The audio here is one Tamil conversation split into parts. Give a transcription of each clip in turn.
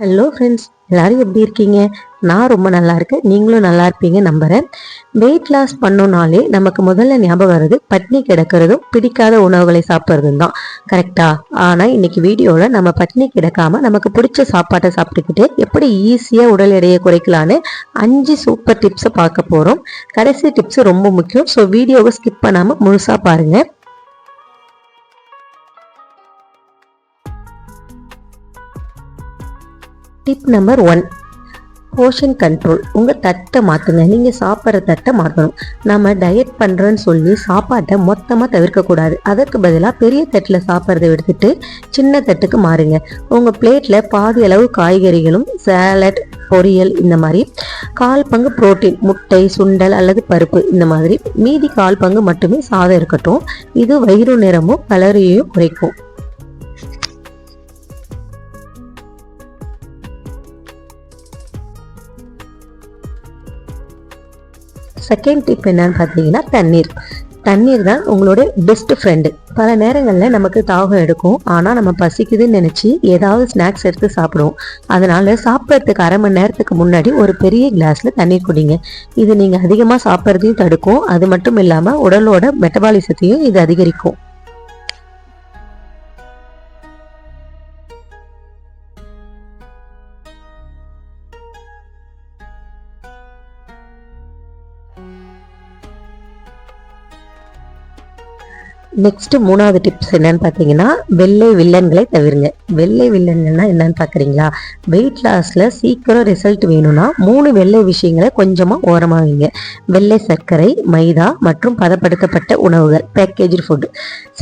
ஹலோ ஃப்ரெண்ட்ஸ், எல்லாரும் எப்படி இருக்கீங்க? நான் ரொம்ப நல்லா இருக்கேன். நீங்களும் நல்லா இருப்பீங்க நம்புறேன். வெயிட் லாஸ் பண்ணோம்னாலே நமக்கு முதல்ல ஞாபகம் வருது பட்னி கிடக்கிறதும் பிடிக்காத உணவுகளை சாப்பிட்றதும் தான். கரெக்டா? ஆனால் இன்னைக்கு வீடியோவில் நம்ம பட்னி கிடக்காம நமக்கு பிடிச்ச சாப்பாட்டை சாப்பிட்டுக்கிட்டு எப்படி ஈஸியாக உடல் எடையை குறைக்கலான்னு 5 சூப்பர் டிப்ஸை பார்க்க போகிறோம். கடைசி டிப்ஸ் ரொம்ப முக்கியம். ஸோ வீடியோவை ஸ்கிப் பண்ணாமல் முழுசாக பாருங்கள். Tip number 1, portion control. உங்கள் தட்டை மாற்றுங்க. நீங்கள் சாப்பிட்ற தட்டை மாற்றணும். நம்ம டயட் பண்ணுறோன்னு சொல்லி சாப்பாட்டை மொத்தமாக தவிர்க்கக்கூடாது. அதற்கு பதிலாக பெரிய தட்டில் சாப்பிட்றத எடுத்துட்டு சின்ன தட்டுக்கு மாறுங்க. உங்கள் பிளேட்டில் பாதி அளவு காய்கறிகளும் சாலட், பொரியல், இந்த மாதிரி 1/4 பங்கு புரோட்டீன், முட்டை, சுண்டல் அல்லது பருப்பு, இந்த மாதிரி மீதி 1/4 பங்கு மட்டுமே சாதம் இருக்கட்டும். இது வயிறு நிறமும் கலோரியையும் குறைக்கும். செகண்ட் டிப் என்னன்னு பார்த்தீங்கன்னா தண்ணீர் தான் உங்களோட பெஸ்ட் ஃப்ரெண்டு. பல நேரங்களில் நமக்கு தாகம் எடுக்கும், ஆனால் நம்ம பசிக்குதுன்னு நினச்சி ஏதாவது ஸ்நாக்ஸ் எடுத்து சாப்பிடுவோம். அதனால சாப்பிட்றதுக்கு 1/2 மணி நேரத்துக்கு முன்னாடி ஒரு பெரிய கிளாஸில் தண்ணீர் குடிங்க. இது நீங்கள் அதிகமாக சாப்பிட்றதையும் தடுக்கும். அது மட்டும் இல்லாமல் உடலோட மெட்டபாலிசத்தையும் இது அதிகரிக்கும். நெக்ஸ்ட் 3வது டிப்ஸ் என்னன்னு பார்த்தீங்கன்னா, வெள்ளை வில்லன்களை தவிருங்க. வெள்ளை வில்லன்கள்னா என்னன்னு பார்க்குறீங்களா? வெயிட் லாஸில் சீக்கிரம் ரிசல்ட் வேணும்னா 3 வெள்ளை விஷயங்களை கொஞ்சமாக ஓரமாக வைங்க. வெள்ளை சர்க்கரை, மைதா மற்றும் பதப்படுத்தப்பட்ட உணவுகள், பேக்கேஜ் ஃபுட்.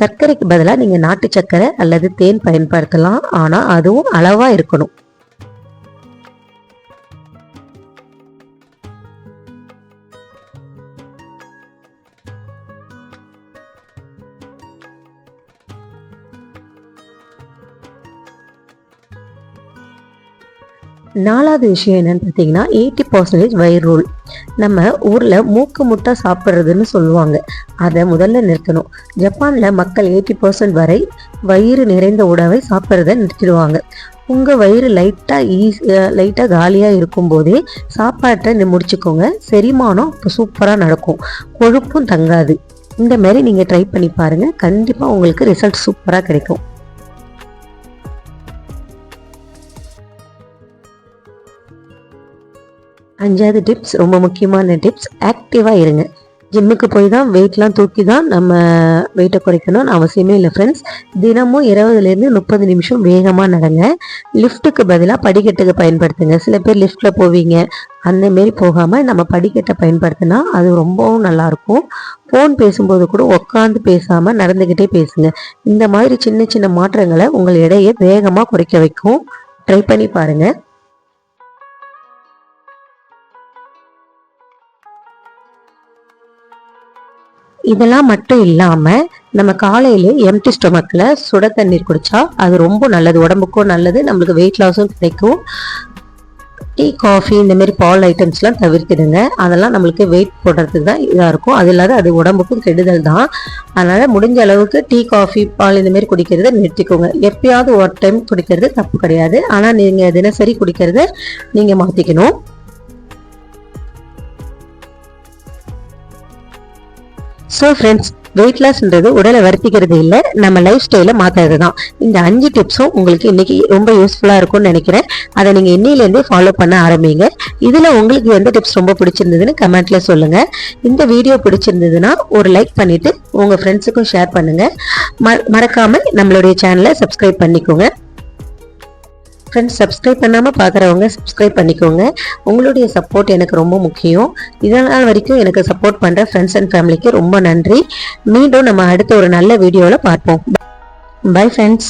சர்க்கரைக்கு பதிலாக நீங்கள் நாட்டு சர்க்கரை அல்லது தேன் பயன்படுத்தலாம், ஆனால் அதுவும் அளவாக இருக்கணும். நாலாவது விஷயம் என்னன்னு பார்த்தீங்கன்னா, 80% வயிறு ரூல். நம்ம ஊரில் மூக்கு முட்டை சாப்பிட்றதுன்னு சொல்லுவாங்க. அதை முதல்ல நிறுத்தணும். ஜப்பானில் மக்கள் 80% வரை வயிறு நிறைந்த உணவை சாப்பிட்றத நிறுத்திடுவாங்க. உங்கள் வயிறு லைட்டாக காலியாக இருக்கும்போதே சாப்பாட்டை முடிச்சுக்கோங்க. செரிமானம் இப்போ சூப்பராக நடக்கும், கொழுப்பும் தங்காது. இந்த மாதிரி நீங்கள் ட்ரை பண்ணி பாருங்கள். கண்டிப்பாக உங்களுக்கு ரிசல்ட் சூப்பராக கிடைக்கும். 5வது டிப்ஸ் ரொம்ப முக்கியமான டிப்ஸ், ஆக்டிவாக இருங்க. ஜிம்முக்கு போய் தான் வெயிட்லாம் தூக்கி தான் நம்ம வெயிட்டை குறைக்கணும்னு அவசியமே இல்லை ஃப்ரெண்ட்ஸ். தினமும் 20லேருந்து 30 நிமிஷம் வேகமாக நடங்க. லிஃப்ட்டுக்கு பதிலாக படிக்கட்டுக்கு பயன்படுத்துங்க. சில பேர் லிஃப்ட்டில் போவீங்க, அந்தமாரி போகாமல் நம்ம படிக்கட்டை பயன்படுத்தினா அது ரொம்பவும் நல்லாயிருக்கும். ஃபோன் பேசும்போது கூட உட்காந்து பேசாமல் நடந்துக்கிட்டே பேசுங்க. இந்த மாதிரி சின்ன சின்ன மாற்றங்களை உங்கள் எடையை வேகமாக குறைக்க வைக்கும். ட்ரை பண்ணி பாருங்கள். இதெல்லாம் மட்டும் இல்லாமல் நம்ம காலையில எம்டி ஸ்டொமக்கில் சுட தண்ணீர் குடித்தா அது ரொம்ப நல்லது, உடம்புக்கும் நல்லது, நம்மளுக்கு வெயிட் லாஸும் கிடைக்கும். டீ, காஃபி, இந்தமாரி பால் ஐட்டம்ஸ்லாம் தவிர்த்துடுங்க. அதெல்லாம் நம்மளுக்கு வெயிட் போடுறதுக்கு தான் இதாக இருக்கும். அது இல்லாத அது உடம்புக்கும் கெடுதல் தான். அதனால் முடிஞ்ச அளவுக்கு டீ, காஃபி, பால் இந்தமாரி குடிக்கிறத நிறுத்திக்கோங்க. எப்பயாவது ஒரு டைம் குடிக்கிறது தப்பு கிடையாது, ஆனால் நீங்கள் தினசரி குடிக்கிறத நீங்கள் மாற்றிக்கணும். ஸோ ஃப்ரெண்ட்ஸ், வெயிட் லாஸ்ன்றது உடலை வருத்திக்கிறது இல்லை, நம்ம லைஃப் ஸ்டைலை மாற்றுறது தான். இந்த 5 டிப்ஸும் உங்களுக்கு இன்னைக்கு ரொம்ப யூஸ்ஃபுல்லாக இருக்கும்னு நினைக்கிறேன். அதை நீங்கள் இன்னிலேருந்தே ஃபாலோ பண்ண ஆரம்பிங்க. இதில் உங்களுக்கு எந்த டிப்ஸ் ரொம்ப பிடிச்சிருந்ததுன்னு கமெண்ட்டில் சொல்லுங்கள். இந்த வீடியோ பிடிச்சிருந்ததுன்னா ஒரு லைக் பண்ணிவிட்டு உங்கள் ஃப்ரெண்ட்ஸுக்கும் ஷேர் பண்ணுங்கள். மறக்காமல் நம்மளுடைய சேனலை சப்ஸ்கிரைப் பண்ணிக்கோங்க. ஃப்ரெண்ட்ஸ், சப்ஸ்கிரைப் பண்ணாமல் பார்க்குறவங்க சப்ஸ்கிரைப் பண்ணிக்கோங்க. உங்களுடைய சப்போர்ட் எனக்கு ரொம்ப முக்கியம். இதனால் வரைக்கும் எனக்கு சப்போர்ட் பண்ணுற ஃப்ரெண்ட்ஸ் அண்ட் ஃபேமிலிக்கு ரொம்ப நன்றி. மீண்டும் நம்ம அடுத்த ஒரு நல்ல வீடியோவில் பார்ப்போம். Bye friends.